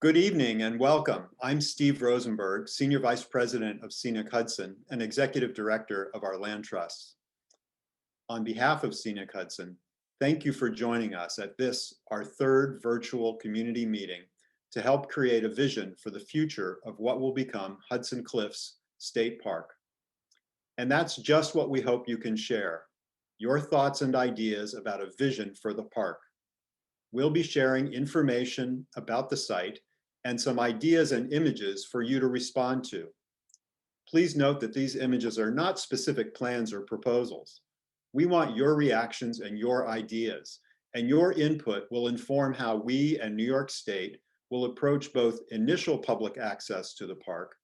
Good evening and welcome. I'm Steve Rosenberg, Senior Vice President of Scenic Hudson and Executive Director of our Land Trusts. On behalf of Scenic Hudson, thank you for joining us at this, our third virtual community meeting to help create a vision for the future of what will become Hudson Cliffs State Park. And that's just what we hope you can share, your thoughts and ideas about a vision for the park. We'll be sharing information about the site and some ideas and images for you to respond to. Please note that these images are not specific plans or proposals. We want your reactions and your ideas, and your input will inform how we and New York State will approach both initial public access to the park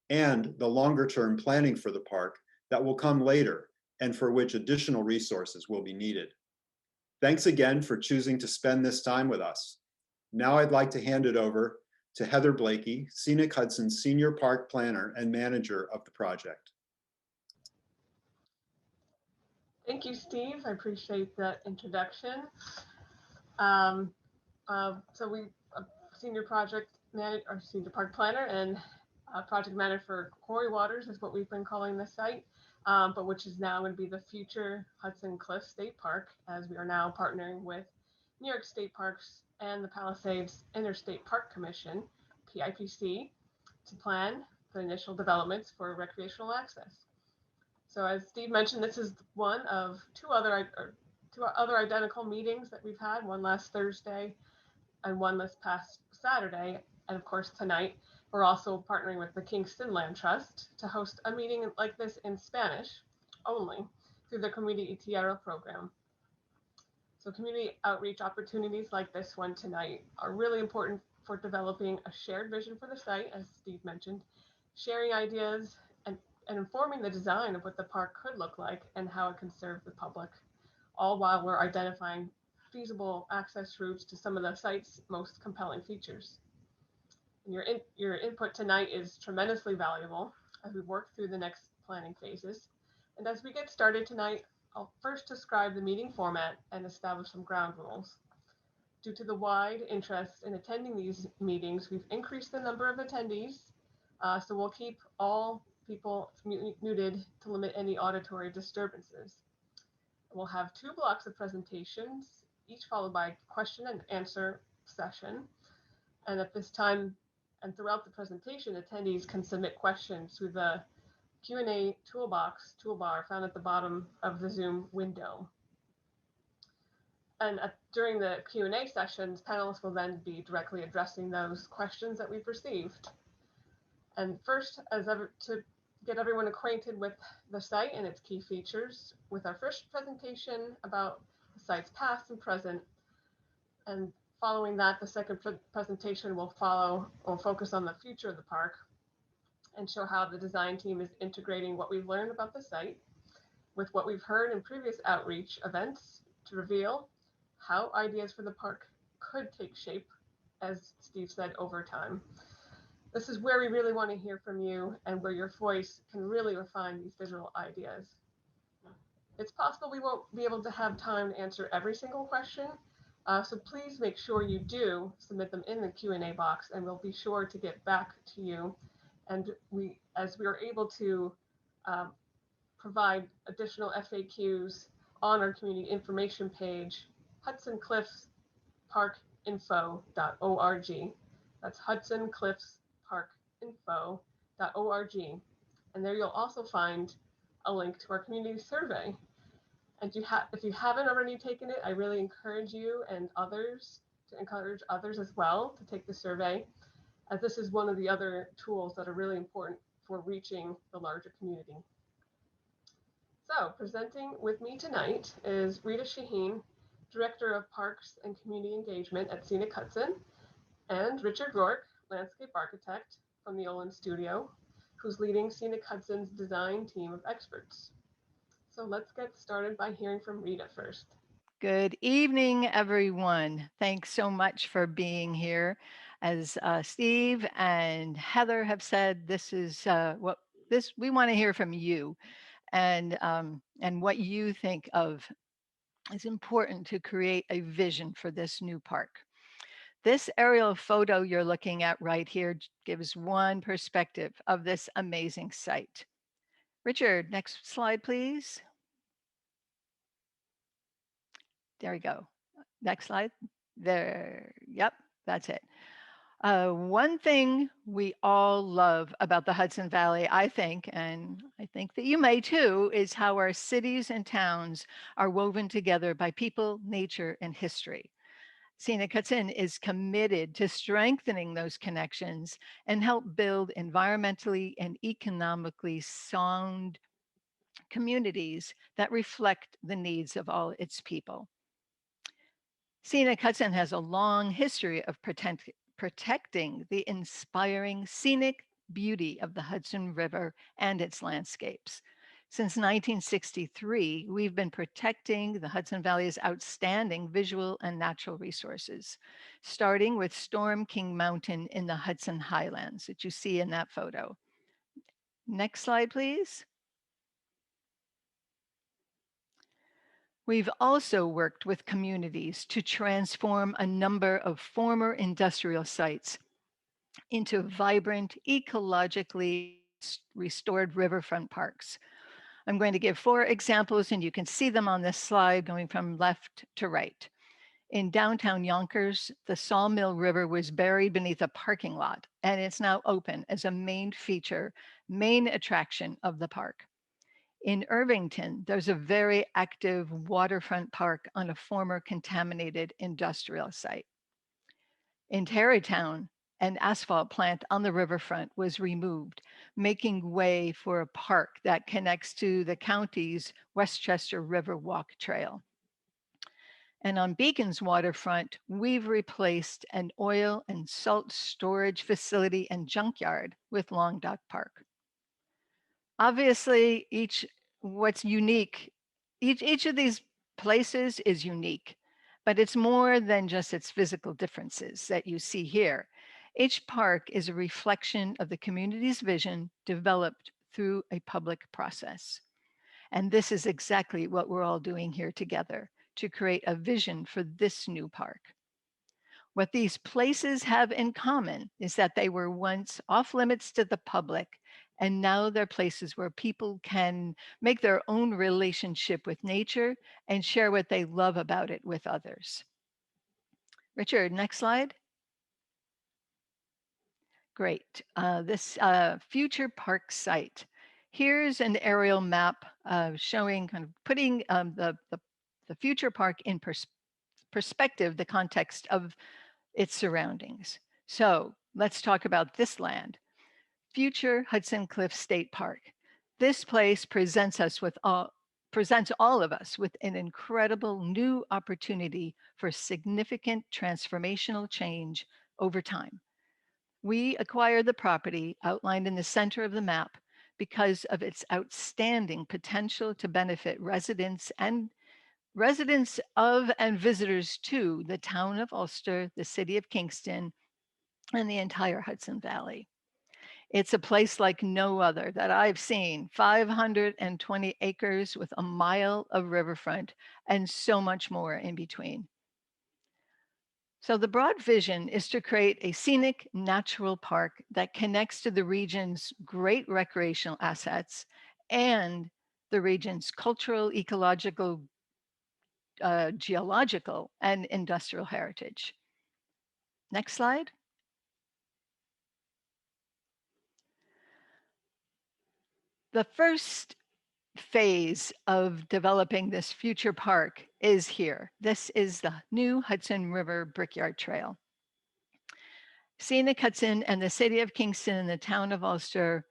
and the longer-term planning for the park that will come later and for which additional resources will be needed. Thanks again for choosing to spend this time with us. Now I'd like to hand it over to Heather Blakey, Scenic Hudson's Senior Park Planner and Manager of the project. Thank you, Steve. I appreciate that introduction. Senior project manager, or senior park planner, and project manager for Quarry Waters is what we've been calling the site, but which is now going to be the future Hudson Cliffs State Park, as we are now partnering with New York State Parks and the Palisades Interstate Park Commission, PIPC, to plan the initial developments for recreational access. So as Steve mentioned, this is one of two other identical meetings that we've had, one last Thursday and one this past Saturday. And of course, tonight, we're also partnering with the Kingston Land Trust to host a meeting like this in Spanish only through the Community Tierra program. So community outreach opportunities like this one tonight are really important for developing a shared vision for the site, as Steve mentioned, sharing ideas and informing the design of what the park could look like and how it can serve the public, all while we're identifying feasible access routes to some of the site's most compelling features. And your input tonight is tremendously valuable as we work through the next planning phases. And as we get started tonight, I'll first describe the meeting format and establish some ground rules. Due to the wide interest in attending these meetings, we've increased the number of attendees, so we'll keep all people muted to limit any auditory disturbances. We'll have 2 blocks of presentations, each followed by a question and answer session. And at this time and throughout the presentation, attendees can submit questions through the Q&A toolbar found at the bottom of the Zoom window. And during the Q&A sessions, panelists will then be directly addressing those questions that we've received. And first, to get everyone acquainted with the site and its key features, with our first presentation about the site's past and present. And following that, the second presentation will focus on the future of the park and show how the design team is integrating what we've learned about the site with what we've heard in previous outreach events to reveal how ideas for the park could take shape, as Steve said, over time. This is where we really want to hear from you and where your voice can really refine these visual ideas. It's possible we won't be able to have time to answer every single question, so please make sure you do submit them in the Q&A box, and we'll be sure to get back to you. And as we are able to provide additional FAQs on our community information page, HudsonCliffsParkinfo.org. That's HudsonCliffsParkinfo.org. And there you'll also find a link to our community survey. And if you haven't already taken it, I really encourage you and others to encourage others as well to take the survey, as this is one of the other tools that are really important for reaching the larger community. So presenting with me tonight is Rita Shaheen, Director of Parks and Community Engagement at Scenic Hudson, and Richard Rourke, Landscape Architect from the Olin Studio, who's leading Scenic Hudson's design team of experts. So let's get started by hearing from Rita first. Good evening, everyone. Thanks so much for being here. As Steve and Heather have said, this is we want to hear from you, and what you think of is important to create a vision for this new park. This aerial photo you're looking at right here gives one perspective of this amazing site. Richard, next slide, please. There we go. Next slide. There, yep, that's it. One thing we all love about the Hudson Valley, I think, and I think that you may too, is how our cities and towns are woven together by people, nature, and history. Scenic Hudson is committed to strengthening those connections and help build environmentally and economically sound communities that reflect the needs of all its people. Scenic Hudson has a long history of protecting the inspiring scenic beauty of the Hudson River and its landscapes. Since 1963, we've been protecting the Hudson Valley's outstanding visual and natural resources, starting with Storm King Mountain in the Hudson Highlands that you see in that photo. Next slide, please. We've also worked with communities to transform a number of former industrial sites into vibrant, ecologically restored riverfront parks. I'm going to give 4 examples, and you can see them on this slide going from left to right. In downtown Yonkers, the Sawmill River was buried beneath a parking lot, and it's now open as a main feature, main attraction of the park. In Irvington, there's a very active waterfront park on a former contaminated industrial site. In Tarrytown, an asphalt plant on the riverfront was removed, making way for a park that connects to the county's Westchester River Walk Trail. And on Beacon's waterfront, we've replaced an oil and salt storage facility and junkyard with Long Dock Park. Obviously, what's unique, each of these places is unique, but it's more than just its physical differences that you see here. Each park is a reflection of the community's vision developed through a public process. And this is exactly what we're all doing here together to create a vision for this new park. What these places have in common is that they were once off limits to the public, and now they're places where people can make their own relationship with nature and share what they love about it with others. Richard, next slide. Great. This future park site. Here's an aerial map showing, kind of putting the future park in perspective, the context of its surroundings. So let's talk about this land. Future Hudson Cliffs State Park. This place presents all of us with an incredible new opportunity for significant transformational change over time. We acquired the property outlined in the center of the map because of its outstanding potential to benefit residents of and visitors to the town of Ulster, the city of Kingston, and the entire Hudson Valley. It's a place like no other that I've seen, 520 acres with a mile of riverfront and so much more in between. So the broad vision is to create a scenic natural park that connects to the region's great recreational assets and the region's cultural, ecological, geological, and industrial heritage. Next slide. The first phase of developing this future park is here. This is the new Hudson River Brickyard Trail. Scenic Hudson and the city of Kingston and the town of Ulster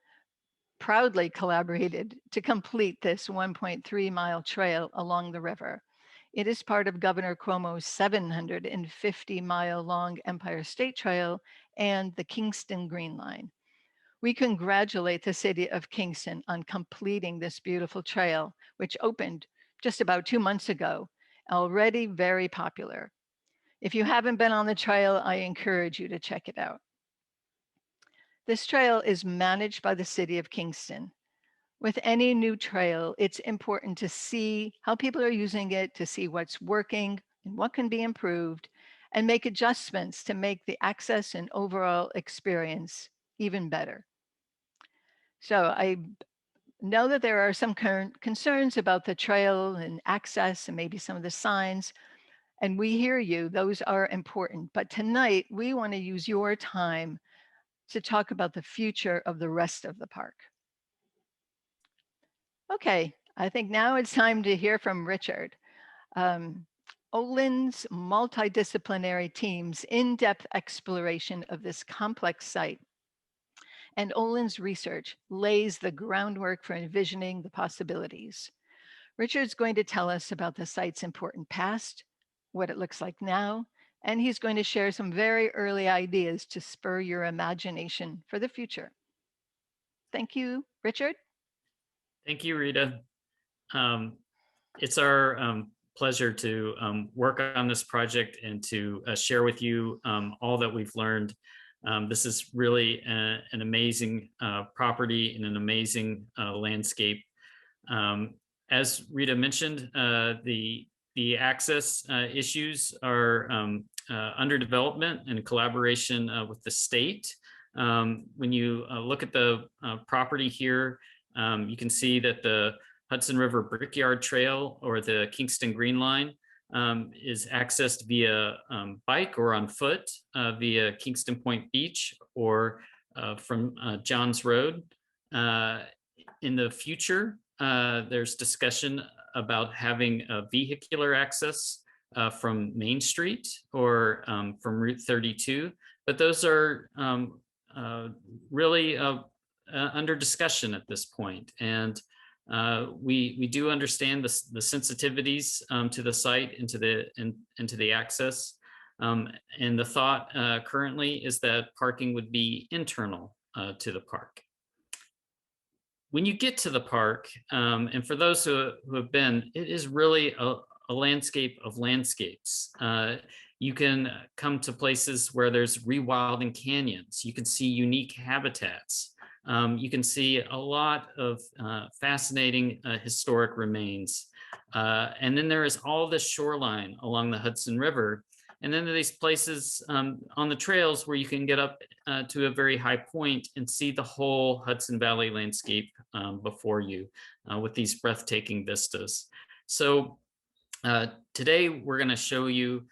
proudly collaborated to complete this 1.3-mile trail along the river. It is part of Governor Cuomo's 750-mile-long Empire State Trail and the Kingston Green Line. We congratulate the city of Kingston on completing this beautiful trail, which opened just about 2 months ago, already very popular. If you haven't been on the trail, I encourage you to check it out. This trail is managed by the city of Kingston. With any new trail, it's important to see how people are using it, to see what's working and what can be improved, and make adjustments to make the access and overall experience even better. So I know that there are some current concerns about the trail and access and maybe some of the signs, and we hear you, those are important. But tonight we want to use your time to talk about the future of the rest of the park. Okay, I think now it's time to hear from Richard. Olin's multidisciplinary team's in-depth exploration of this complex site and Olin's research lays the groundwork for envisioning the possibilities. Richard's going to tell us about the site's important past, what it looks like now, and he's going to share some very early ideas to spur your imagination for the future. Thank you, Richard. Thank you, Rita. It's our pleasure to work on this project and to share with you all that we've learned. This is really an amazing property and an amazing landscape. As Rita mentioned, the access issues are under development in collaboration with the state. When you look at the property here, you can see that the Hudson River Brickyard Trail, or the Kingston Green Line, is accessed via bike or on foot via Kingston Point Beach or from Johns Road. In the future, there's discussion about having vehicular access from Main Street or from Route 32, but those are really under discussion at this point. And we do understand the sensitivities to the site and to the access. And the thought currently is that parking would be internal to the park. When you get to the park, and for those who have been, it is really a landscape of landscapes. You can come to places where there's rewilding canyons. You can see unique habitats. You can see a lot of fascinating historic remains. And then there is all the shoreline along the Hudson River. And then there are these places on the trails where you can get up to a very high point and see the whole Hudson Valley landscape before you with these breathtaking vistas. So today we're going to show you,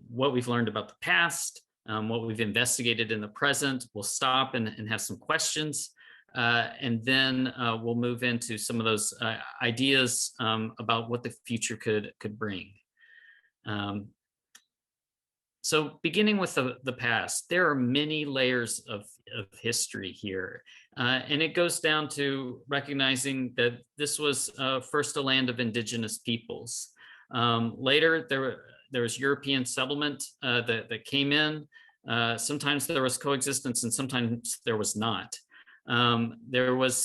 what we've learned about the past, what we've investigated in the present. We'll stop and have some questions, and then we'll move into some of those ideas about what the future could bring. So beginning with the past, there are many layers of history here. And it goes down to recognizing that this was first a land of indigenous peoples. Later, there was European settlement that came in. Sometimes there was coexistence and sometimes there was not. There was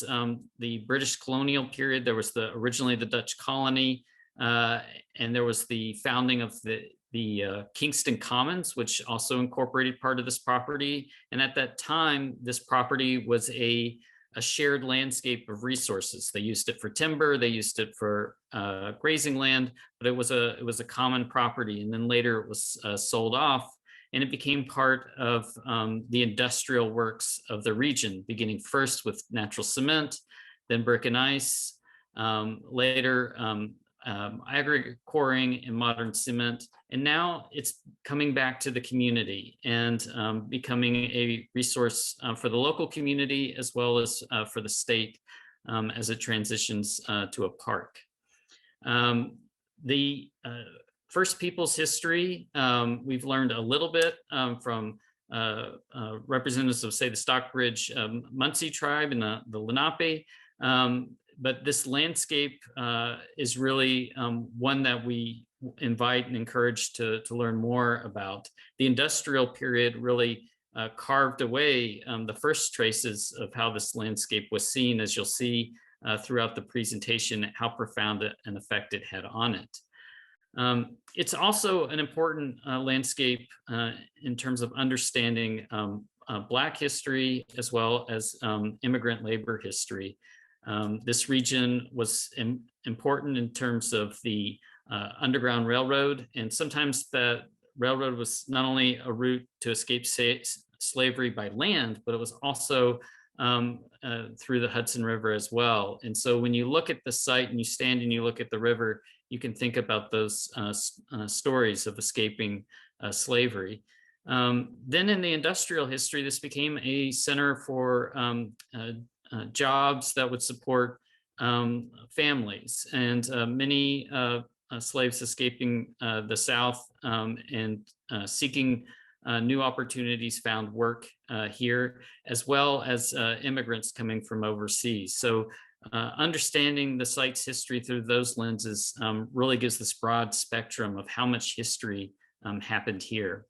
the British colonial period. There was originally the Dutch colony, and there was the founding of the Kingston Commons, which also incorporated part of this property. And at that time, this property was a shared landscape of resources. They used it for timber, they used it for grazing land, but it was a common property. And then later it was sold off, and it became part of the industrial works of the region, beginning first with natural cement, then brick and ice, later aggregate quarrying and modern cement. And now it's coming back to the community and becoming a resource for the local community as well as for the state as it transitions to a park. The First Peoples history, we've learned a little bit from representatives of, say, the Stockbridge Munsee tribe and the Lenape. But this landscape is really one that we invite and encourage to learn more about. The industrial period really carved away the first traces of how this landscape was seen, as you'll see throughout the presentation, how profound an effect it had on it. It's also an important landscape in terms of understanding Black history as well as immigrant labor history. This region was important in terms of the Underground Railroad, and sometimes that railroad was not only a route to escape slavery by land, but it was also through the Hudson River as well. And so when you look at the site and you stand and you look at the river, you can think about those stories of escaping slavery. Then in the industrial history, this became a center for jobs that would support families, and many slaves escaping the South and seeking new opportunities found work here, as well as immigrants coming from overseas. So understanding the site's history through those lenses really gives this broad spectrum of how much history happened here.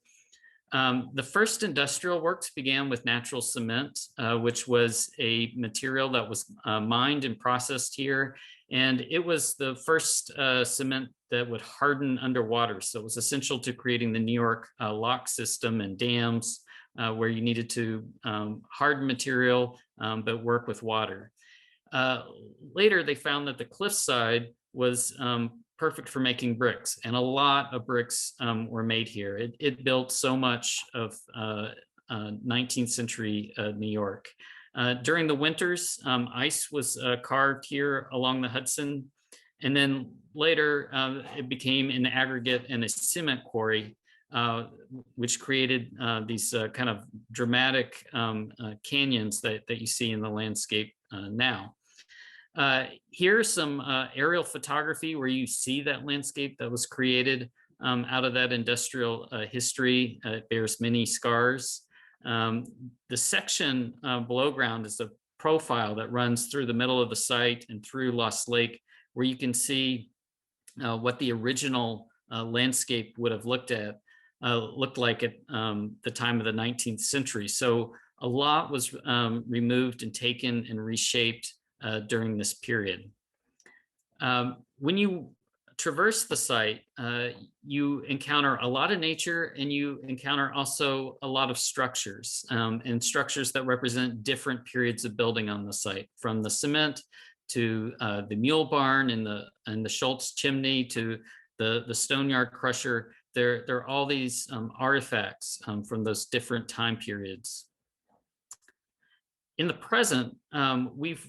The first industrial works began with natural cement, which was a material that was mined and processed here. And it was the first cement that would harden underwater. So it was essential to creating the New York lock system and dams, where you needed to harden material, but work with water. Later, they found that the cliffside was perfect for making bricks, and a lot of bricks were made here. It built so much of 19th century New York. During the winters, ice was carved here along the Hudson, and then later it became an aggregate and a cement quarry, which created these kind of dramatic canyons that you see in the landscape now. Here's some aerial photography where you see that landscape that was created out of that industrial history. It bears many scars. The section below ground is a profile that runs through the middle of the site and through Lost Lake, where you can see what the original landscape would have looked like at the time of the 19th century. So a lot was removed and taken and reshaped during this period. When you traverse the site, you encounter a lot of nature, and you encounter also a lot of structures, and structures that represent different periods of building on the site, from the cement to the mule barn and the Schultz chimney to the stone yard crusher. There are all these artifacts from those different time periods. In the present, we've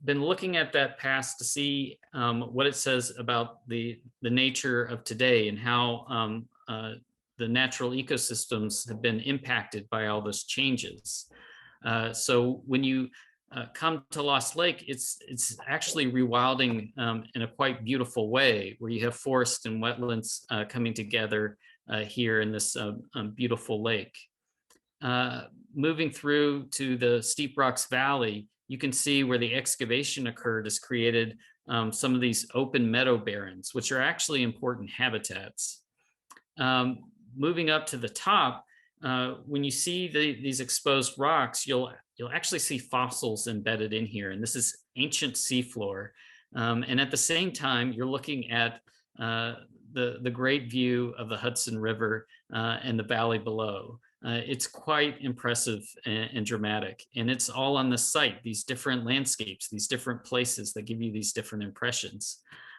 been looking at that past to see what it says about the nature of today, and how the natural ecosystems have been impacted by all those changes. So when you come to Lost Lake, it's actually rewilding in a quite beautiful way, where you have forest and wetlands coming together here in this beautiful lake. Moving through to the Steep Rocks Valley, you can see where the excavation occurred has created some of these open meadow barrens, which are actually important habitats. Moving up to the top, when you see these exposed rocks, you'll actually see fossils embedded in here, and this is ancient seafloor. And at the same time, you're looking at the great view of the Hudson River and the valley below. It's quite impressive and dramatic, and it's all on the site, these different landscapes, these different places that give you these different impressions.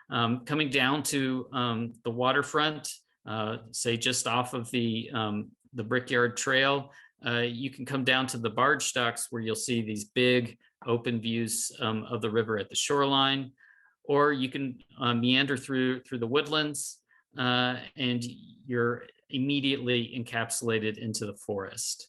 Coming down to the waterfront, say just off of the Brickyard Trail, you can come down to the barge docks, where you'll see these big open views of the river at the shoreline, or you can meander through the woodlands, and you're immediately encapsulated into the forest.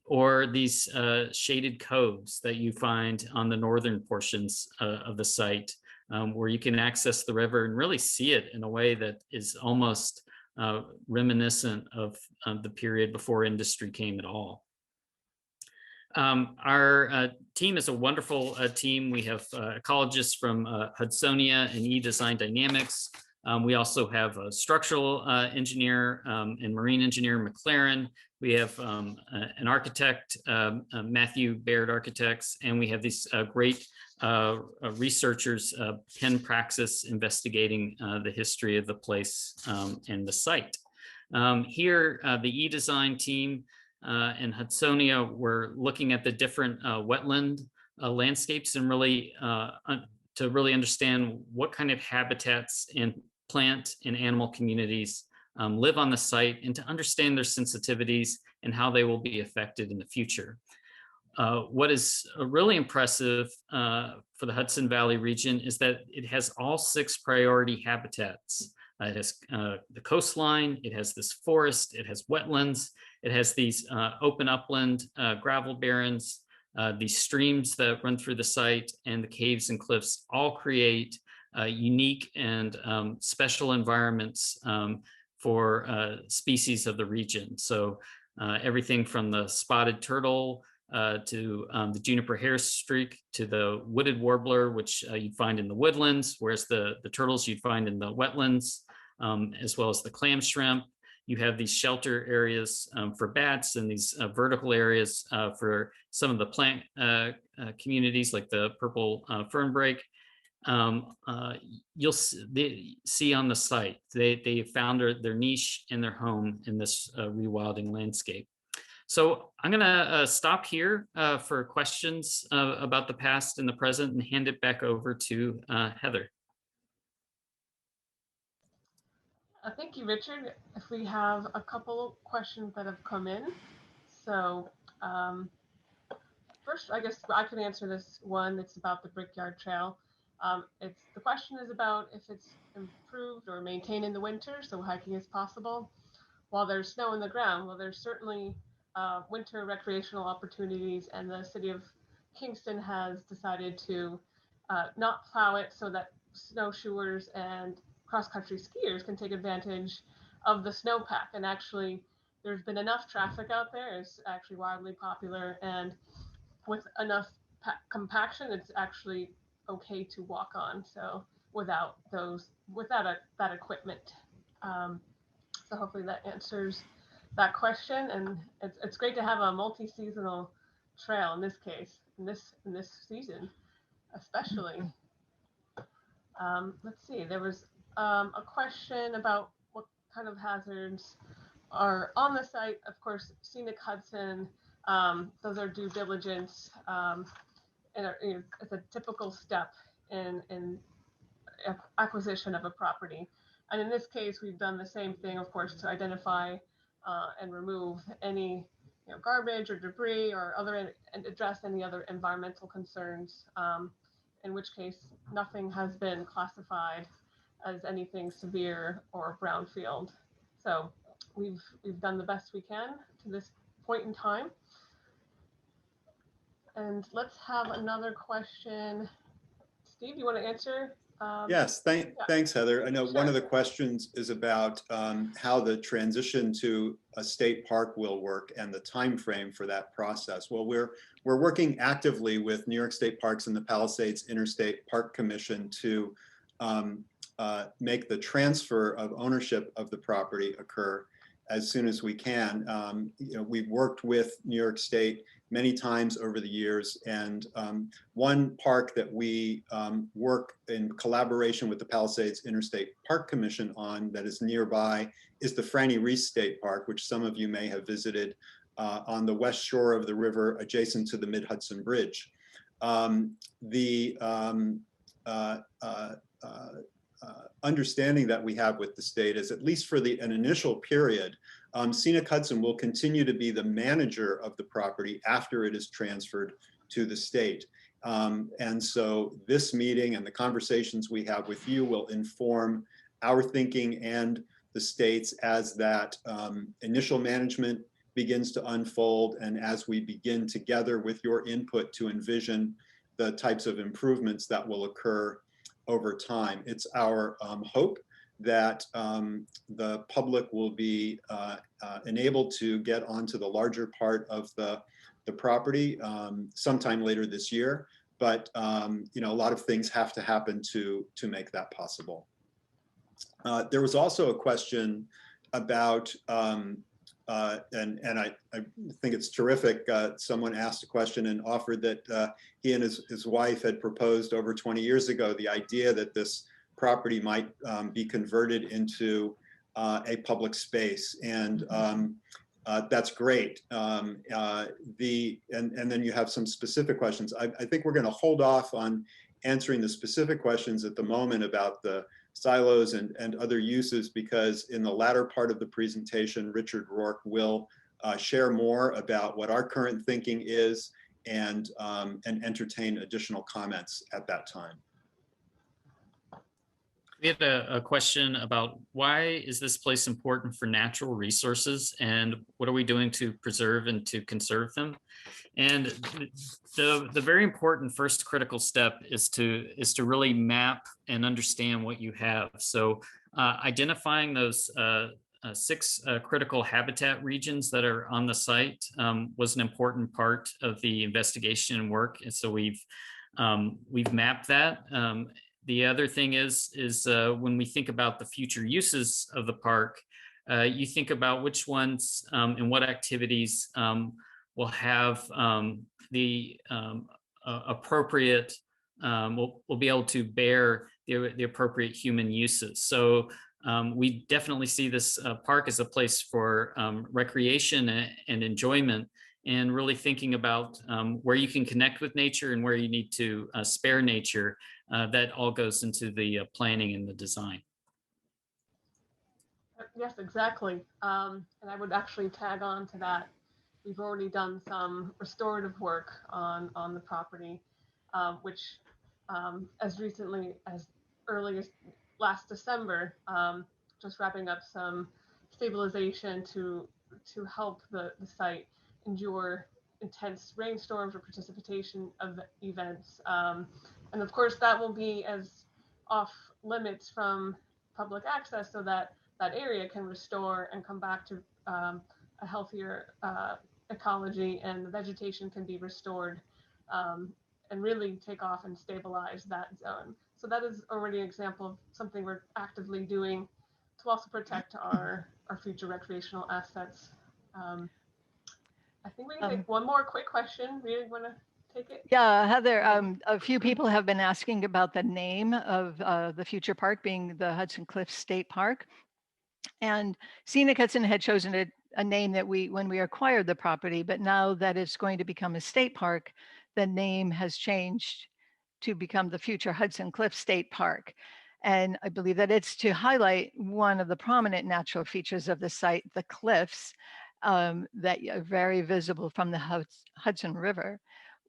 Or these shaded coves that you find on the northern portions of the site, where you can access the river and really see it in a way that is almost reminiscent of the period before industry came at all. Our team is a wonderful team. We have ecologists from Hudsonia and eDesign Dynamics. We also have a structural engineer and marine engineer, McLaren. We have an architect, Matthew Baird Architects, and we have these great researchers, Penn Praxis, investigating the history of the place and the site. Here, the eDesign team and Hudsonia were looking at the different wetland landscapes, and really to really understand what kind of habitats and plant and animal communities live on the site, and to understand their sensitivities and how they will be affected in the future. What is really impressive for the Hudson Valley region is that it has all 6 priority habitats. It has the coastline, it has this forest, it has wetlands, it has these open upland gravel barrens, these streams that run through the site, and the caves and cliffs all create unique and special environments for species of the region. So everything from the spotted turtle to the juniper hairstreak to the wooded warbler, which you'd find in the woodlands, whereas the turtles you'd find in the wetlands, as well as the clam shrimp. You have these shelter areas for bats and these vertical areas for some of the plant communities like the purple fernbrake. You'll see on the site, they found their niche and their home in this rewilding landscape. So I'm going to stop here for questions about the past and the present and hand it back over to Heather. Thank you, Richard. If we have a couple questions that have come in. So first, I guess I can answer this one. It's about the Brickyard Trail. The question is about if it's improved or maintained in the winter, so hiking is possible while there's snow on the ground. Well, there's certainly winter recreational opportunities, and the city of Kingston has decided to not plow it so that snowshoers and cross-country skiers can take advantage of the snowpack. And actually, there's been enough traffic out there. It's actually wildly popular, and with enough compaction, it's actually okay to walk on. So without that equipment. So hopefully that answers that question. And it's great to have a multi-seasonal trail in this case, in this season, especially. Let's see, there was a question about what kind of hazards are on the site. Of course, Scenic Hudson, those are due diligence, and it's a typical step in acquisition of a property. And in this case, we've done the same thing, of course, to identify and remove any garbage or debris or and address any other environmental concerns, in which case nothing has been classified as anything severe or brownfield. So we've done the best we can to this point in time. And let's have another question. Steve, you want to answer? Yes, thanks, Heather. I know one of the questions is about how the transition to a state park will work and the time frame for that process. Well, we're working actively with New York State Parks and the Palisades Interstate Park Commission to make the transfer of ownership of the property occur as soon as we can. We've worked with New York State many times over the years, and one park that we work in collaboration with the Palisades Interstate Park Commission on that is nearby is the Franny Reese State Park, which some of you may have visited on the west shore of the river adjacent to the Mid-Hudson Bridge. The understanding that we have with the state is, at least for an initial period, Scenic Hudson will continue to be the manager of the property after it is transferred to the state. And so this meeting and the conversations we have with you will inform our thinking and the state's as that initial management begins to unfold, and as we begin together with your input to envision the types of improvements that will occur over time. It's our hope that the public will be enabled to get onto the larger part of the property sometime later this year. But a lot of things have to happen to make that possible. There was also a question about, and I think it's terrific. Someone asked a question and offered that he and his wife had proposed over 20 years ago the idea that this property might be converted into a public space, and that's great. And then you have some specific questions. I think we're going to hold off on answering the specific questions at the moment about the silos and other uses, because in the latter part of the presentation, Richard Rourke will share more about what our current thinking is and entertain additional comments at that time. We had a question about why is this place important for natural resources and what are we doing to preserve and to conserve them? And the very important first critical step is to really map and understand what you have. So identifying those 6 critical habitat regions that are on the site was an important part of the investigation and work. And so we've mapped that. The other thing is when we think about the future uses of the park, you think about which ones and what activities will have the appropriate, will be able to bear the appropriate human uses. So we definitely see this park as a place for recreation and enjoyment, and really thinking about where you can connect with nature and where you need to spare nature. That all goes into the planning and the design. Yes, exactly. And I would actually tag on to that. We've already done some restorative work on the property, which as recently as early as last December, just wrapping up some stabilization to help the site endure intense rainstorms or precipitation of events. And of course, that will be as off limits from public access so that that area can restore and come back to a healthier ecology, and the vegetation can be restored and really take off and stabilize that zone. So that is already an example of something we're actively doing to also protect our future recreational assets. I think we can take one more quick question. Rita, you want to take it? Yeah, Heather, a few people have been asking about the name of the future park being the Hudson Cliffs State Park. And Scenic Hudson had chosen a name that when we acquired the property, but now that it's going to become a state park, the name has changed to become the future Hudson Cliffs State Park. And I believe that it's to highlight one of the prominent natural features of the site, the cliffs, that are very visible from the Hudson River.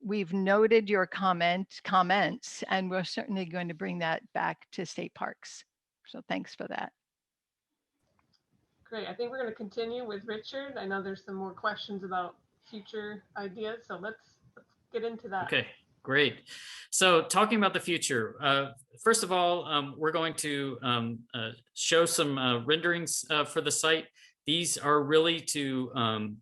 We've noted your comments, and we're certainly going to bring that back to state parks. So thanks for that. Great. I think we're going to continue with Richard. I know there's some more questions about future ideas, so let's get into that. Okay, great. So talking about the future, first of all, we're going to show some renderings for the site. These are really to,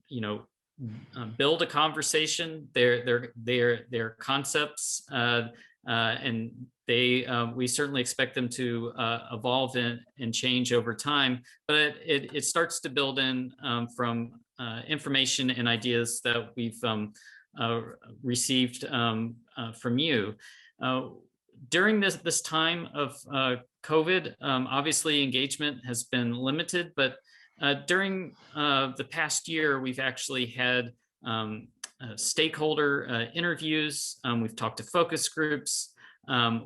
build a conversation. They're concepts, and we certainly expect them to evolve and change over time. But it starts to build in from information and ideas that we've received from you. During this time of COVID, obviously engagement has been limited, but during the past year, we've actually had stakeholder interviews. We've talked to focus groups.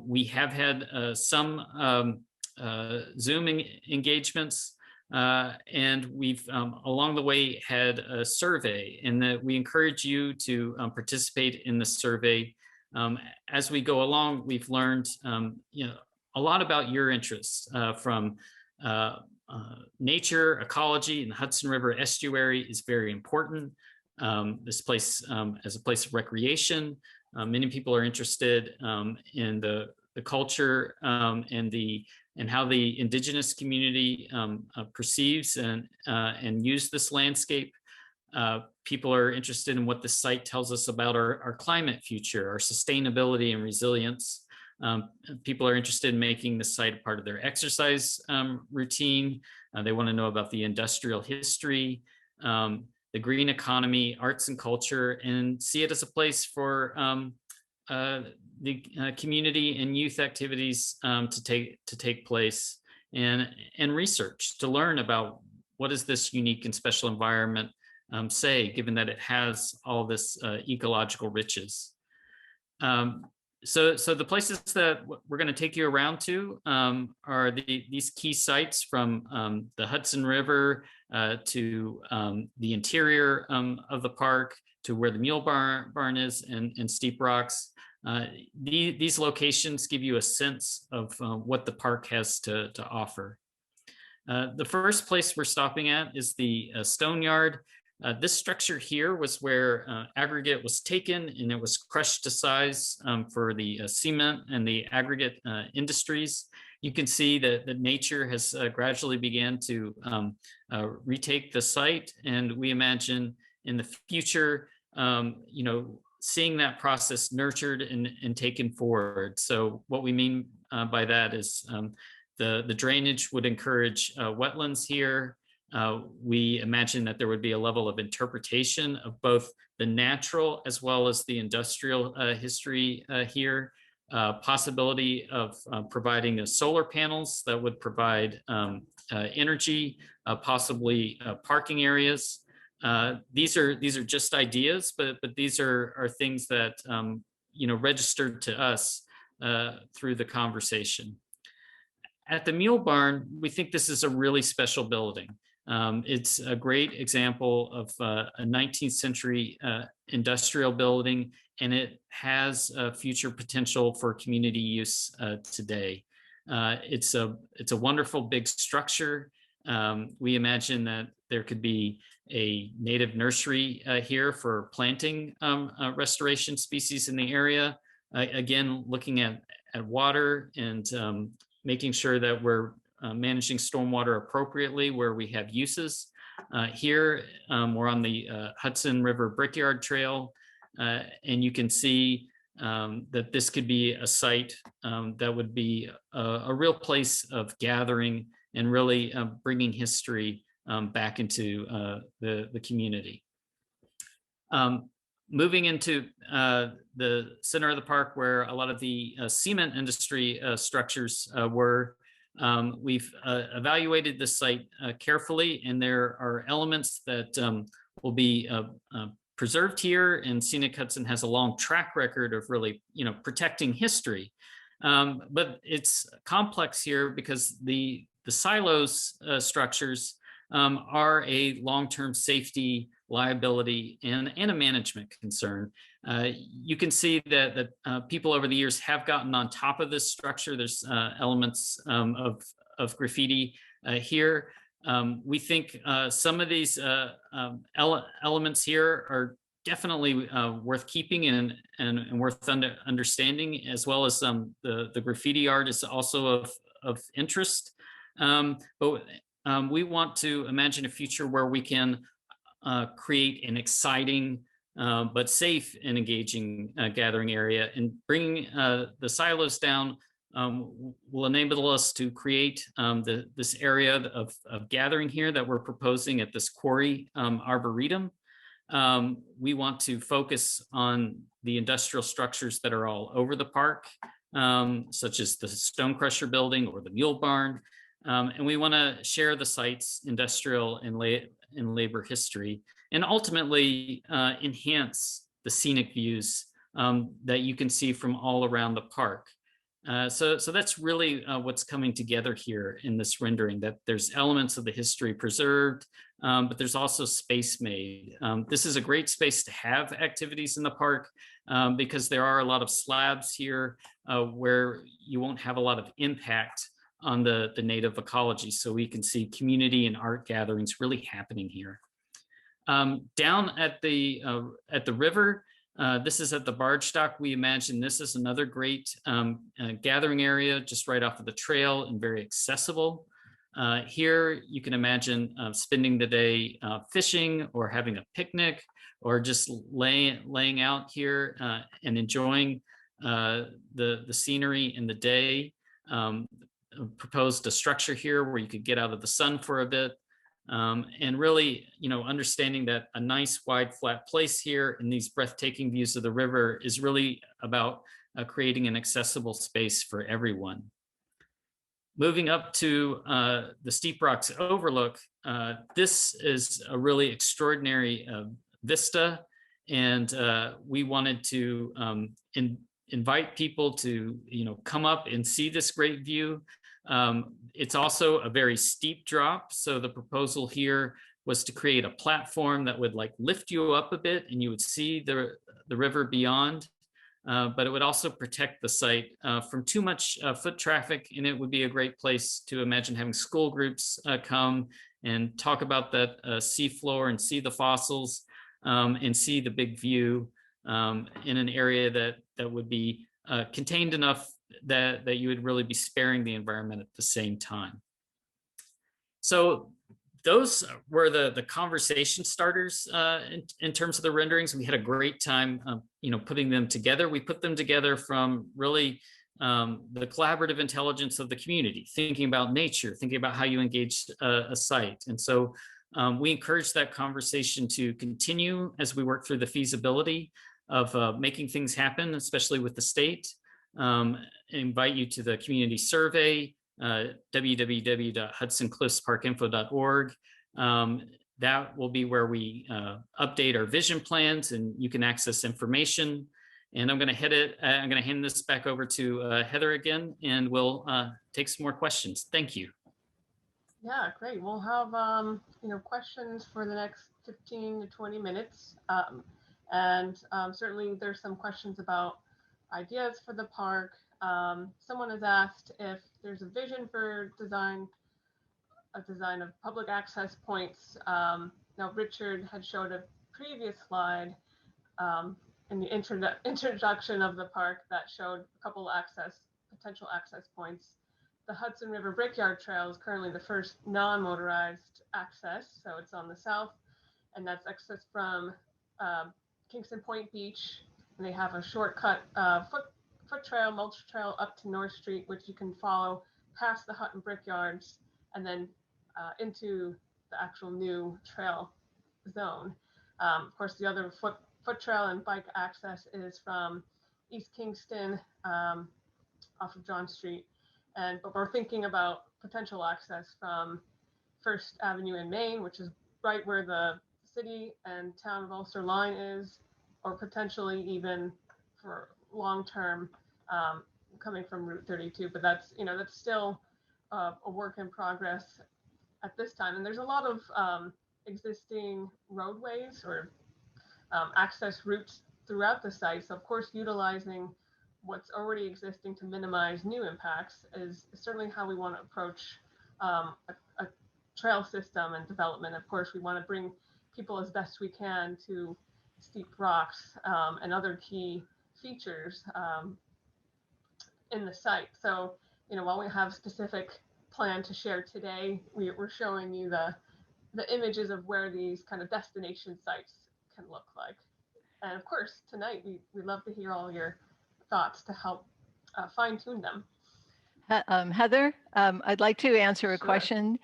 We have had some Zoom engagements, and we've along the way had a survey, and that we encourage you to participate in the survey. As we go along, we've learned a lot about your interests from nature, ecology, and the Hudson River estuary is very important. This place as a place of recreation. Many people are interested in the culture and how the indigenous community perceives and use this landscape. People are interested in what the site tells us about our climate future, our sustainability and resilience. People are interested in making the site a part of their exercise routine. They want to know about the industrial history, the green economy, arts and culture, and see it as a place for the community and youth activities to take place, and research to learn about what does this unique and special environment say, given that it has all this ecological riches. So the places that we're going to take you around to are these key sites from the Hudson River to the interior of the park, to where the mule barn is, and Steep Rocks. These locations give you a sense of what the park has to offer. The first place we're stopping at is the Stone Yard. This structure here was where aggregate was taken and it was crushed to size for the cement and the aggregate industries. You can see that nature has gradually began to retake the site, and we imagine in the future, seeing that process nurtured and taken forward. So what we mean by that is the drainage would encourage wetlands here. We imagine that there would be a level of interpretation of both the natural as well as the industrial history here. Possibility of providing solar panels that would provide energy, possibly parking areas. These are just ideas, but these are things that registered to us through the conversation. At the Mule Barn, we think this is a really special building. It's a great example of a 19th century industrial building, and it has future potential for community use today. It's a wonderful big structure. We imagine that there could be a native nursery here for planting restoration species in the area. Again, looking at water and making sure that we're managing stormwater appropriately where we have uses. Here, we're on the Hudson River Brickyard Trail, and you can see that this could be a site that would be a real place of gathering and really bringing history back into the community. Moving into the center of the park, where a lot of the cement industry structures were, we've evaluated the site carefully, and there are elements that will be preserved here, and Scenic Hudson has a long track record of really, protecting history. But it's complex here because the silos structures are a long-term safety liability and a management concern. You can see that people over the years have gotten on top of this structure. There's elements of graffiti here. We think some of these elements here are definitely worth keeping and worth understanding, as well as the graffiti art is also of interest. But we want to imagine a future where we can create an exciting but safe and engaging gathering area, and bringing the silos down will enable us to create this area of gathering here that we're proposing at this Quarry Arboretum. We want to focus on the industrial structures that are all over the park, such as the Stone Crusher building or the Mule Barn. And we want to share the site's industrial and labor history, and ultimately enhance the scenic views that you can see from all around the park. So that's really what's coming together here in this rendering, that there's elements of the history preserved, but there's also space made. This is a great space to have activities in the park because there are a lot of slabs here where you won't have a lot of impact on the native ecology. So we can see community and art gatherings really happening here. Down at the river, this is at the barge dock. We imagine this is another great gathering area just right off of the trail and very accessible. Here you can imagine spending the day fishing or having a picnic, or just laying out here and enjoying the scenery in the day. Proposed a structure here where you could get out of the sun for a bit, and really, understanding that a nice wide flat place here and these breathtaking views of the river is really about creating an accessible space for everyone. Moving up to the Steep Rocks overlook, this is a really extraordinary vista, and we wanted to invite people to, come up and see this great view. It's also a very steep drop. So the proposal here was to create a platform that would like lift you up a bit and you would see the river beyond. But it would also protect the site from too much foot traffic, and it would be a great place to imagine having school groups come and talk about that seafloor and see the fossils and see the big view in an area that would be contained enough that you would really be sparing the environment at the same time. So those were the conversation starters in terms of the renderings. We had a great time, putting them together. We put them together from really the collaborative intelligence of the community, thinking about nature, thinking about how you engage a site. And so we encourage that conversation to continue as we work through the feasibility of making things happen, especially with the state. Invite you to the community survey, www.hudsoncliffsparkinfo.org. That will be where we update our vision plans and you can access information. And I'm going to hand this back over to Heather again, and we'll take some more questions. Thank you. Yeah, great. We'll have questions for the next 15 to 20 minutes. Certainly there's some questions about ideas for the park. Someone has asked if there's a vision for a design of public access points. Now Richard had showed a previous slide in the introduction of the park that showed a couple potential access points. The Hudson River Brickyard Trail is currently the first non-motorized access, so it's on the south, and that's access from Kingston Point Beach, and they have a shortcut foot trail, mulch trail up to North Street, which you can follow past the Hutton Brickyards and then into the actual new trail zone. Of course, the other foot trail and bike access is from East Kingston off of John Street. But we're thinking about potential access from First Avenue in Maine, which is right where the city and town of Ulster line is, or potentially even for long-term coming from Route 32. But that's still a work in progress at this time. And there's a lot of existing roadways or access routes throughout the site. So of course, utilizing what's already existing to minimize new impacts is certainly how we want to approach a trail system and development. Of course, we want to bring people as best we can to steep rocks and other key features in the site. So, while we have specific plan to share today, we're showing you the images of where these kind of destination sites can look like. And of course, tonight, we'd love to hear all your thoughts to help fine tune them. Heather, I'd like to answer a question.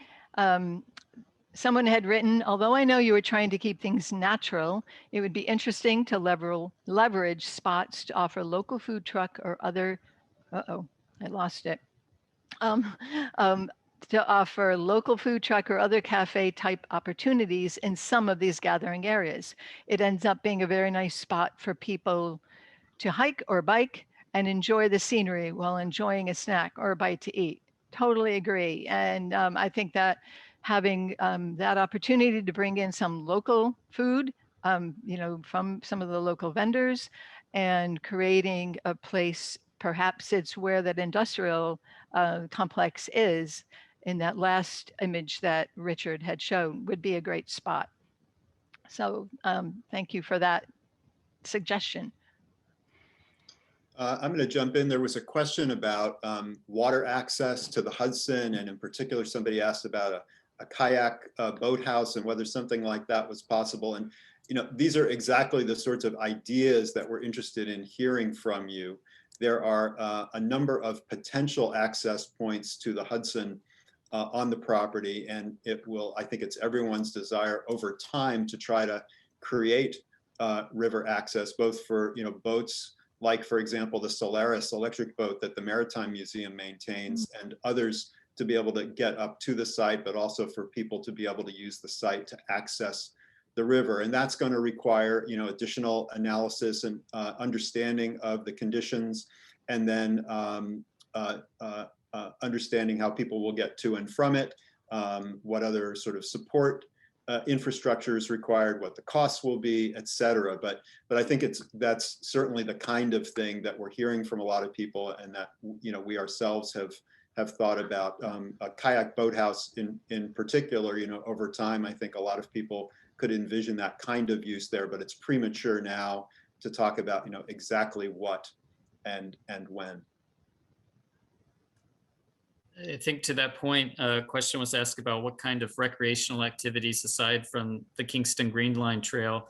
Someone had written, although I know you were trying to keep things natural, it would be interesting to leverage spots to offer local food truck or other, I lost it. To offer local food truck or other cafe type opportunities in some of these gathering areas. It ends up being a very nice spot for people to hike or bike and enjoy the scenery while enjoying a snack or a bite to eat. Totally agree. And I think that having that opportunity to bring in some local food, from some of the local vendors and creating a place, perhaps it's where that industrial complex is in that last image that Richard had shown, would be a great spot. So thank you for that suggestion. I'm going to jump in. There was a question about water access to the Hudson, and in particular, somebody asked about a kayak boathouse and whether something like that was possible. And these are exactly the sorts of ideas that we're interested in hearing from you. There are a number of potential access points to the Hudson on the property, and I think it's everyone's desire over time to try to create river access, both for boats, like for example, the Solaris electric boat that the Maritime Museum maintains, and others to be able to get up to the site, but also for people to be able to use the site to access the river. And that's going to require, you know, additional analysis and understanding of the conditions, and then understanding how people will get to and from it, what other sort of support infrastructure is required, what the costs will be, et cetera. But I think that's certainly the kind of thing that we're hearing from a lot of people, and that, you know, we ourselves have thought about. A kayak boathouse in particular, you know, over time, I think a lot of people could envision that kind of use there, but it's premature now to talk about, you know, exactly what and when. I think to that point, a question was asked about what kind of recreational activities aside from the Kingston Green Line Trail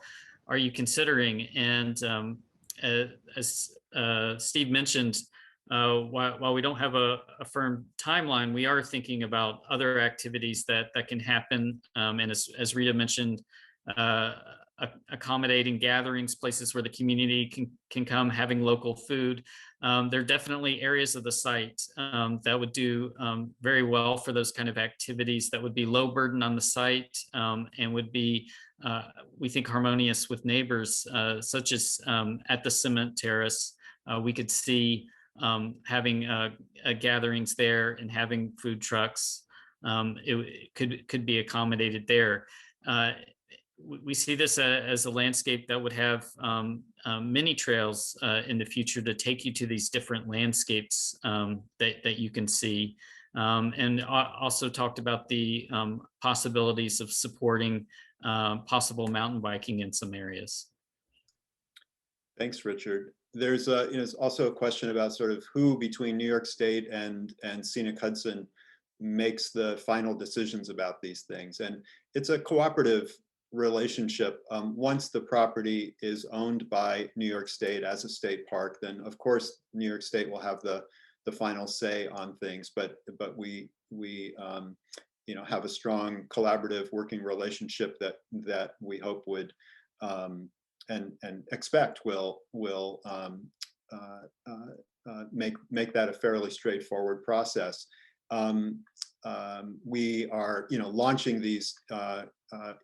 are you considering? And as Steve mentioned, while we don't have a firm timeline, we are thinking about other activities that can happen. And as Rita mentioned, accommodating gatherings, places where the community can come, having local food. There are definitely areas of the site that would do very well for those kind of activities, that would be low burden on the site, and would be, we think, harmonious with neighbors, such as at the cement terrace. We could see having gatherings there and having food trucks. It could be accommodated there. We see this as a landscape that would have many trails in the future to take you to these different landscapes that you can see. And also talked about the possibilities of supporting possible mountain biking in some areas. Thanks, Richard. There's you know, also a question about sort of who between New York State and Scenic Hudson makes the final decisions about these things. And it's a cooperative relationship. Once the property is owned by New York State as a state park, then of course New York State will have the final say on things. But we you know, have a strong collaborative working relationship that we hope would and expect will make that a fairly straightforward process. We are, you know, launching these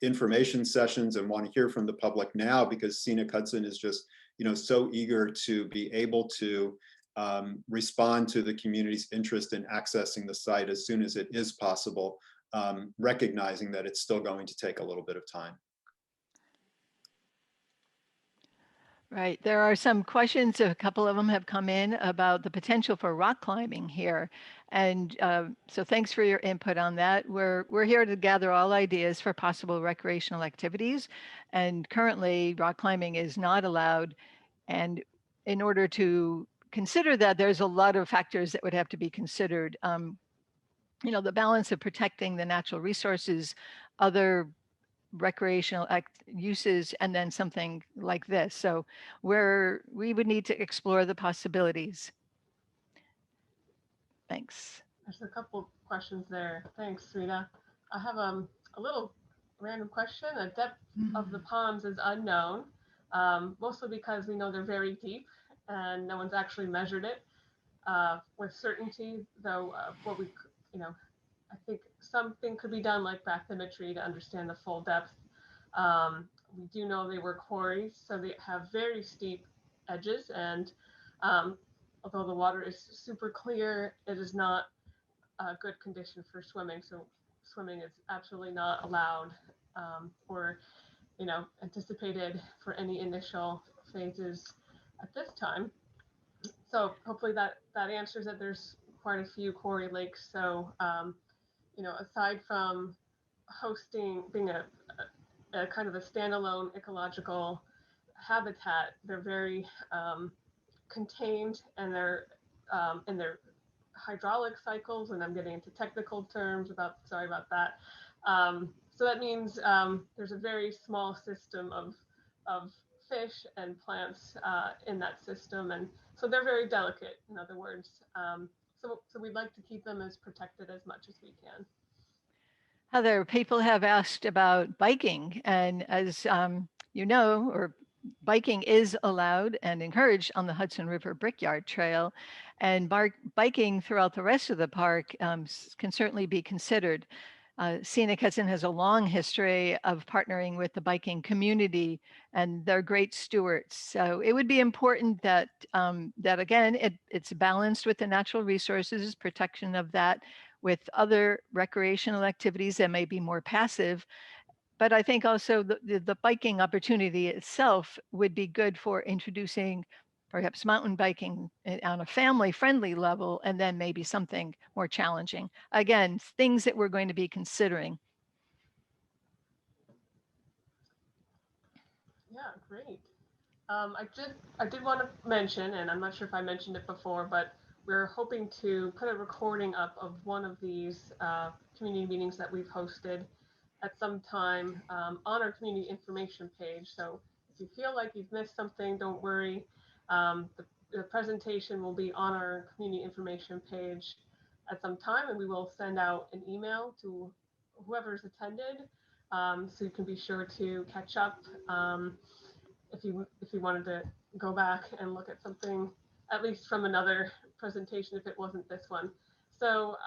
information sessions and want to hear from the public now, because Scenic Hudson is just, you know, so eager to be able to respond to the community's interest in accessing the site as soon as it is possible, recognizing that it's still going to take a little bit of time. Right. There are some questions, a couple of them have come in about the potential for rock climbing here. And so thanks for your input on that. We're here to gather all ideas for possible recreational activities. And currently rock climbing is not allowed. And in order to consider that, there's a lot of factors that would have to be considered. You know, the balance of protecting the natural resources, other recreational uses, and then something like this. So we would need to explore the possibilities. Thanks. There's a couple questions there. Thanks, Rita. I have a little random question. The depth of the ponds is unknown, mostly because we know they're very deep and no one's actually measured it with certainty, though what we, you know, I think something could be done like bathymetry to understand the full depth. We do know they were quarries, so they have very steep edges, and although the water is super clear, it is not a good condition for swimming. So swimming is absolutely not allowed or, you know, anticipated for any initial phases at this time. So hopefully that answers that. There's quite a few quarry lakes. So you know, aside from hosting, being a kind of a standalone ecological habitat, they're very contained, and they're in their hydraulic cycles, and I'm getting into technical terms sorry about that. So that means there's a very small system of fish and plants in that system, and so they're very delicate, in other words. So we'd like to keep them as protected as much as we can. Heather, people have asked about biking, and as you know, or biking is allowed and encouraged on the Hudson River Brickyard Trail, and biking throughout the rest of the park can certainly be considered. Scenic Hudson has a long history of partnering with the biking community, and they're great stewards. So it would be important that that again, it's balanced with the natural resources, protection of that, with other recreational activities that may be more passive. But I think also the biking opportunity itself would be good for introducing perhaps mountain biking on a family friendly level, and then maybe something more challenging. Again, things that we're going to be considering. Yeah, great. I did want to mention, and I'm not sure if I mentioned it before, but we're hoping to put a recording up of one of these community meetings that we've hosted at some time on our community information page. So if you feel like you've missed something, don't worry. The presentation will be on our community information page at some time, and we will send out an email to whoever's attended, so you can be sure to catch up. If you wanted to go back and look at something, at least from another presentation, if it wasn't this one. So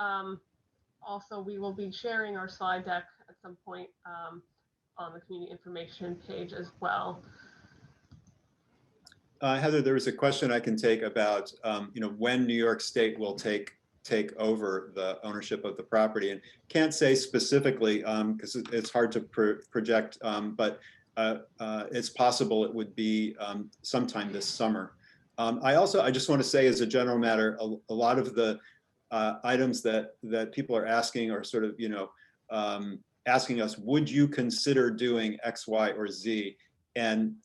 also we will be sharing our slide deck at some point on the community information page as well. Heather, there was a question I can take about when New York State will take over the ownership of the property, and can't say specifically because it's hard to project, but it's possible it would be sometime this summer. I just want to say, as a general matter, a lot of the items that people are asking are sort of asking us, would you consider doing X, Y, or Z? And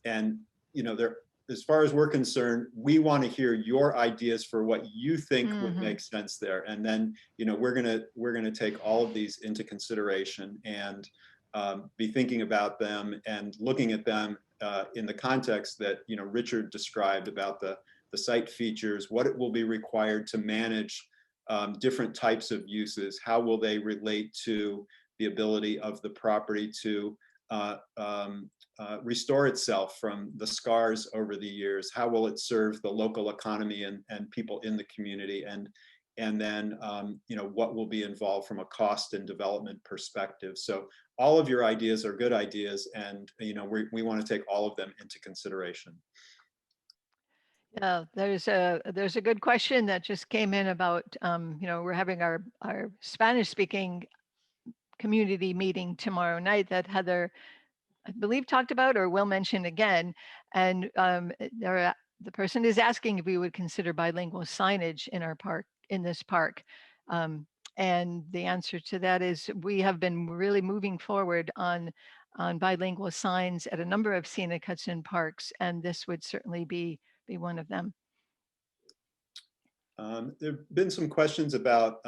there, as far as we're concerned, we want to hear your ideas for what you think would make sense there, and then we're gonna take all of these into consideration and be thinking about them and looking at them in the context that Richard described about the site features, what it will be required to manage different types of uses, how will they relate to the ability of the property to restore itself from the scars over the years, how will it serve the local economy and people in the community, and then what will be involved from a cost and development perspective. So all of your ideas are good ideas, and we want to take all of them into consideration. Yeah, there's a good question that just came in about we're having our Spanish speaking community meeting tomorrow night that Heather, I believe, talked about or will mention again, and the person is asking if we would consider bilingual signage in our park, in this park. And the answer to that is we have been really moving forward on bilingual signs at a number of Scenic Hudson parks, and this would certainly be one of them. There have been some questions about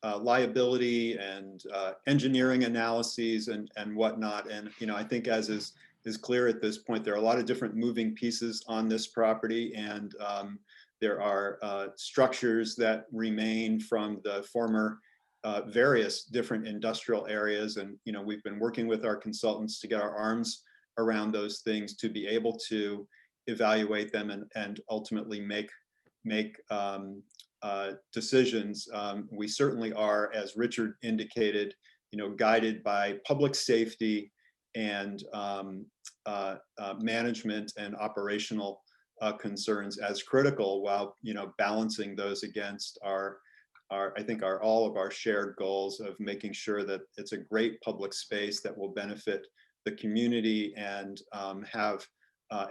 liability and engineering analyses and whatnot, and I think, as is clear at this point, there are a lot of different moving pieces on this property, and there are structures that remain from the former various different industrial areas, and we've been working with our consultants to get our arms around those things to be able to evaluate them and ultimately make decisions. We certainly are, as Richard indicated, guided by public safety and management and operational concerns as critical, while balancing those against I think all of our shared goals of making sure that it's a great public space that will benefit the community and have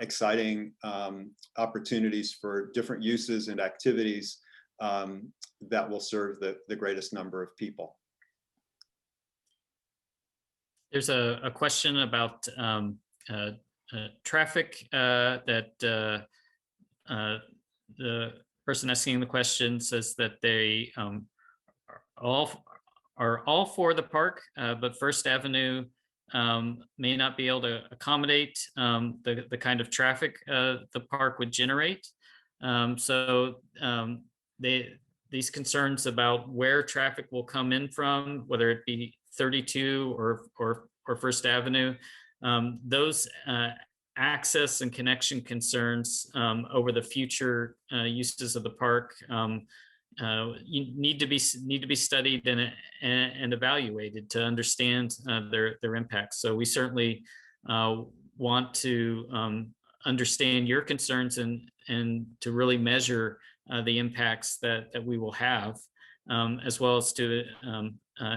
exciting opportunities for different uses and activities that will serve the greatest number of people. There's a question about traffic that the person asking the question says that they are all for the park, but First Avenue may not be able to accommodate the kind of traffic the park would generate. So these concerns about where traffic will come in from, whether it be 32 or First Avenue, those access and connection concerns over the future uses of the park you need to be studied and evaluated to understand their impacts. So we certainly want to understand your concerns and to really measure the impacts that we will have, as well as to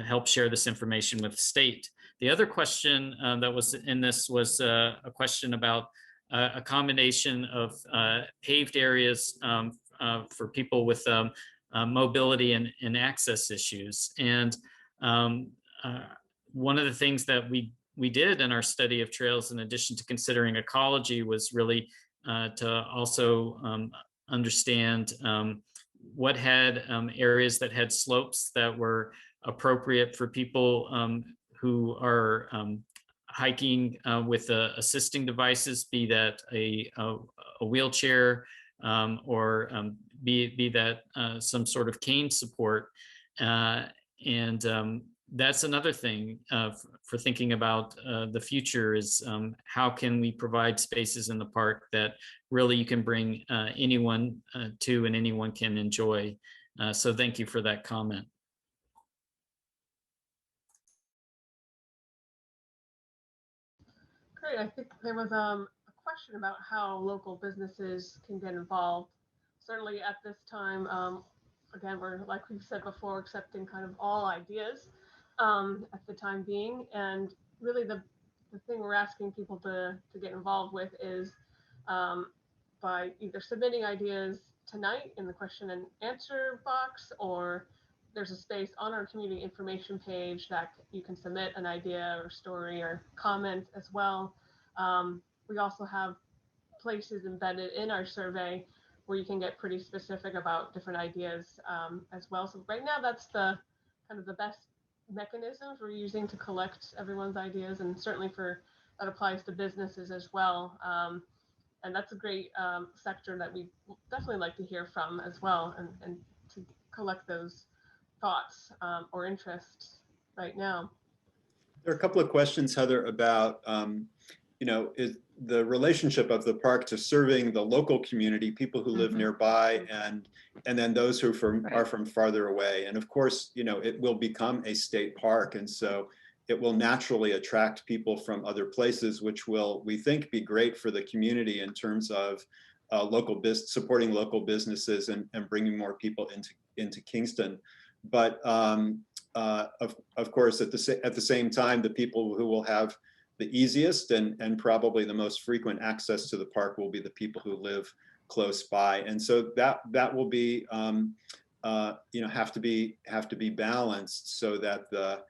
help share this information with the state. The other question that was in this was a question about a combination of paved areas for people with mobility and access issues. And one of the things that we did in our study of trails, in addition to considering ecology, was really to also understand what had areas that had slopes that were appropriate for people who are hiking with assisting devices, be that a wheelchair or be that some sort of cane support. And that's another thing for thinking about the future is how can we provide spaces in the park that really you can bring anyone to and anyone can enjoy. So thank you for that comment. Great. I think there was a question about how local businesses can get involved. Certainly at this time, again, we're, like we've said before, accepting kind of all ideas at the time being. And really the thing we're asking people to get involved with is by either submitting ideas tonight in the question and answer box, or there's a space on our community information page that you can submit an idea or story or comment as well. We also have places embedded in our survey where you can get pretty specific about different ideas as well. So right now, that's the kind of the best mechanisms we're using to collect everyone's ideas, and certainly that applies to businesses as well. And that's a great sector that we definitely like to hear from as well, and to collect those thoughts or interests right now. There are a couple of questions, Heather, about is the relationship of the park to serving the local community, people who live nearby, and then those who are from farther away. And of course, it will become a state park, and so it will naturally attract people from other places, which will, we think, be great for the community in terms of supporting local businesses and bringing more people into Kingston. But of course, at the same time, the people who will have the easiest and probably the most frequent access to the park will be the people who live close by, and so that will be have to be balanced so that the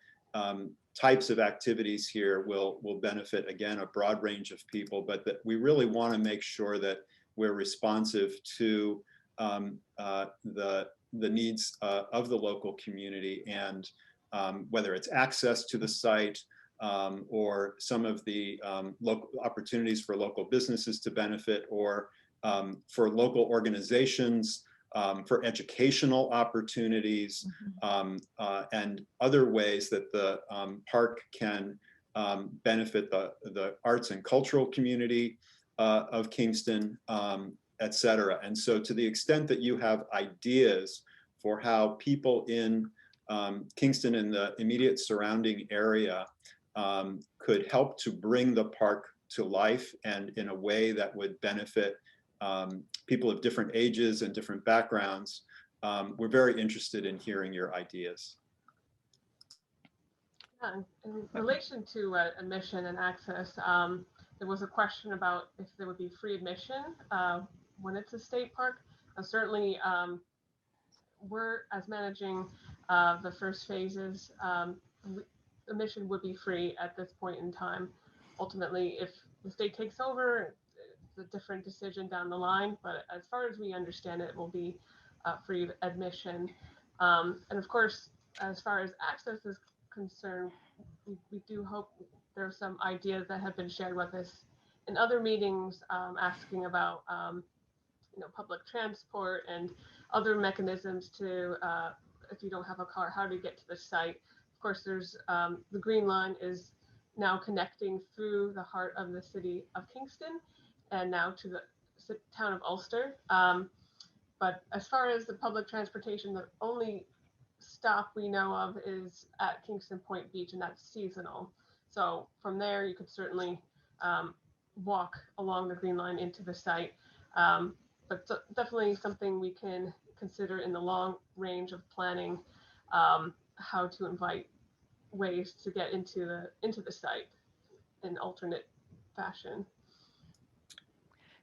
types of activities here will benefit, again, a broad range of people, but that we really want to make sure that we're responsive to the needs of the local community, and whether it's access to the site or some of the local opportunities for local businesses to benefit, or for local organizations, for educational opportunities, and other ways that the park can benefit the arts and cultural community of Kingston, et cetera. And so to the extent that you have ideas for how people in Kingston and the immediate surrounding area could help to bring the park to life, and in a way that would benefit people of different ages and different backgrounds, we're very interested in hearing your ideas. Yeah, in relation to admission and access, there was a question about if there would be free admission when it's a state park. Certainly, we're, as managing the first phases, admission would be free at this point in time. Ultimately, if the state takes over, it's a different decision down the line, but as far as we understand it, will be free admission. And of course, as far as access is concerned, we do hope there are some ideas that have been shared with us in other meetings, asking about public transport and other mechanisms to, if you don't have a car, how to get to the site. Of course, there's the Green Line is now connecting through the heart of the city of Kingston and now to the town of Ulster. But as far as the public transportation, the only stop we know of is at Kingston Point Beach, and that's seasonal. So from there, you could certainly walk along the Green Line into the site. But definitely something we can consider in the long range of planning, how to invite ways to get into the site in alternate fashion.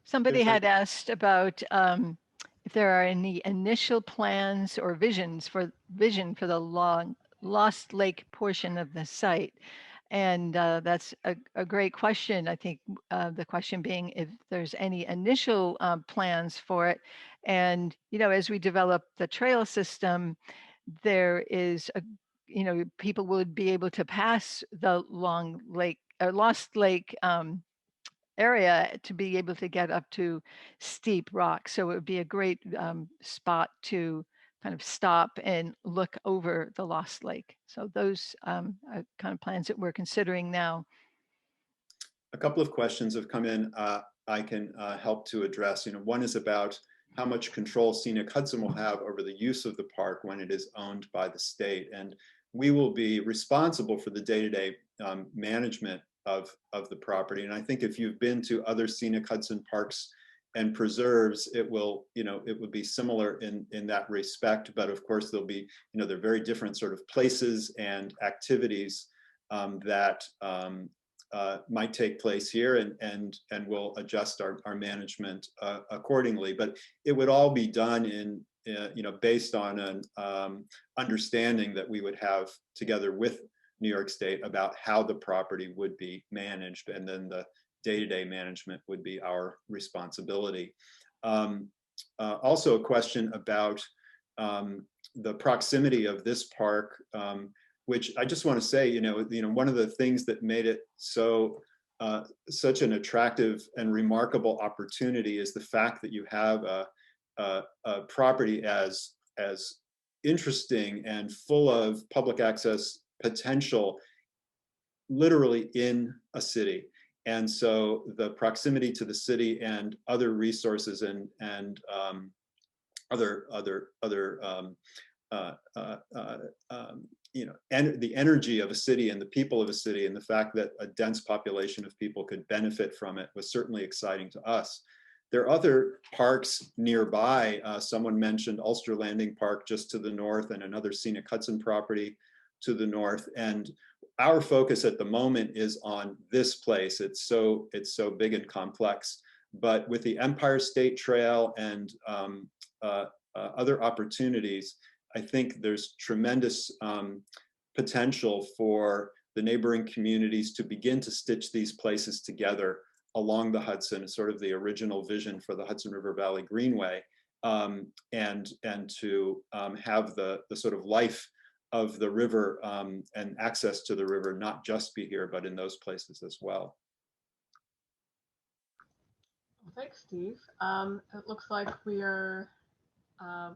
Somebody There's a- had asked about if there are any initial plans or vision for the Lost Lake portion of the site. And that's a great question. I think the question being if there's any initial plans for it. And, you know, as we develop the trail system, there is people would be able to pass the Lost Lake area to be able to get up to steep rocks. So it would be a great spot to kind of stop and look over the Lost Lake. So those are kind of plans that we're considering now. A couple of questions have come in. I can help to address. One is about how much control Scenic Hudson will have over the use of the park when it is owned by the state. And we will be responsible for the day-to-day management of the property. And I think if you've been to other Scenic Hudson parks and preserves, it would be similar in that respect. But of course, there'll be, they're very different sort of places and activities that might take place here, and we'll adjust our management accordingly. But it would all be done in based on an understanding that we would have together with New York State about how the property would be managed, and then the day-to-day management would be our responsibility. Also a question about the proximity of this park, which I just want to say, one of the things that made it such an attractive and remarkable opportunity is the fact that you have a property as interesting and full of public access potential, literally in a city. And so the proximity to the city and other resources and and the energy of a city and the people of a city, and the fact that a dense population of people could benefit from it was certainly exciting to us. There are other parks nearby. Someone mentioned Ulster Landing Park just to the north, and another Scenic Hudson property to the north. And our focus at the moment is on this place. It's so big and complex. But with the Empire State Trail and other opportunities, I think there's tremendous potential for the neighboring communities to begin to stitch these places together along the Hudson, sort of the original vision for the Hudson River Valley Greenway, and to have the sort of life of the river and access to the river not just be here, but in those places as well. Thanks, Steve. It looks like we are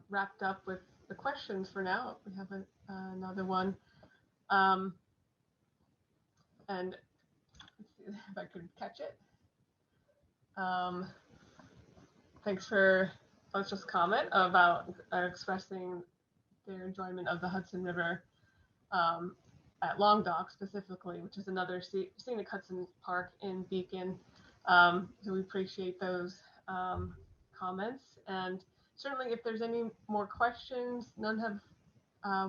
wrapped up with the questions for now. We have another one. And let's see if I could catch it. Thanks for just comment about expressing their enjoyment of the Hudson River at Long Dock specifically, which is another Scenic Hudson Park in Beacon. So we appreciate those comments, and certainly if there's any more questions, none have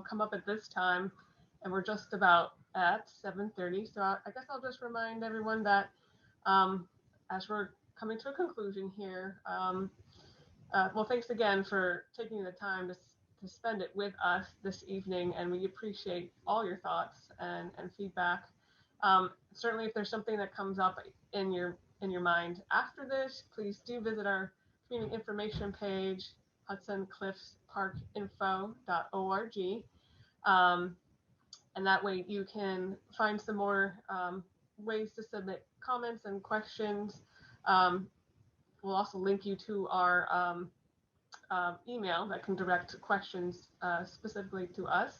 come up at this time, and we're just about at 7:30. So I guess I'll just remind everyone that as we're coming to a conclusion here, well, thanks again for taking the time to spend it with us this evening, and we appreciate all your thoughts and feedback. Certainly, if there's something that comes up in your mind after this, please do visit our community information page, HudsonCliffsParkinfo.org, and that way you can find some more ways to submit comments and questions. We'll also link you to our email that can direct questions specifically to us.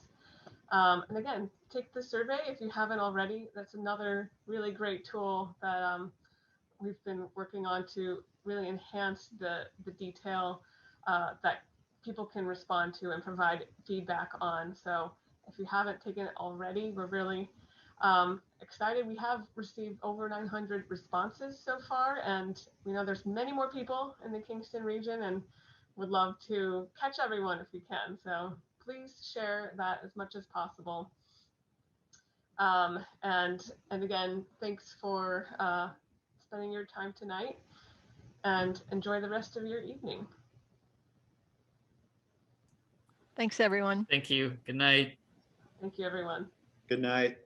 And again, take the survey if you haven't already. That's another really great tool that we've been working on to really enhance the detail that people can respond to and provide feedback on. So if you haven't taken it already, we're really excited. We have received over 900 responses so far, and we know there's many more people in the Kingston region and would love to catch everyone if we can. So please share that as much as possible. And again, thanks for spending your time tonight, and enjoy the rest of your evening. Thanks, everyone. Thank you. Good night. Thank you, everyone. Good night.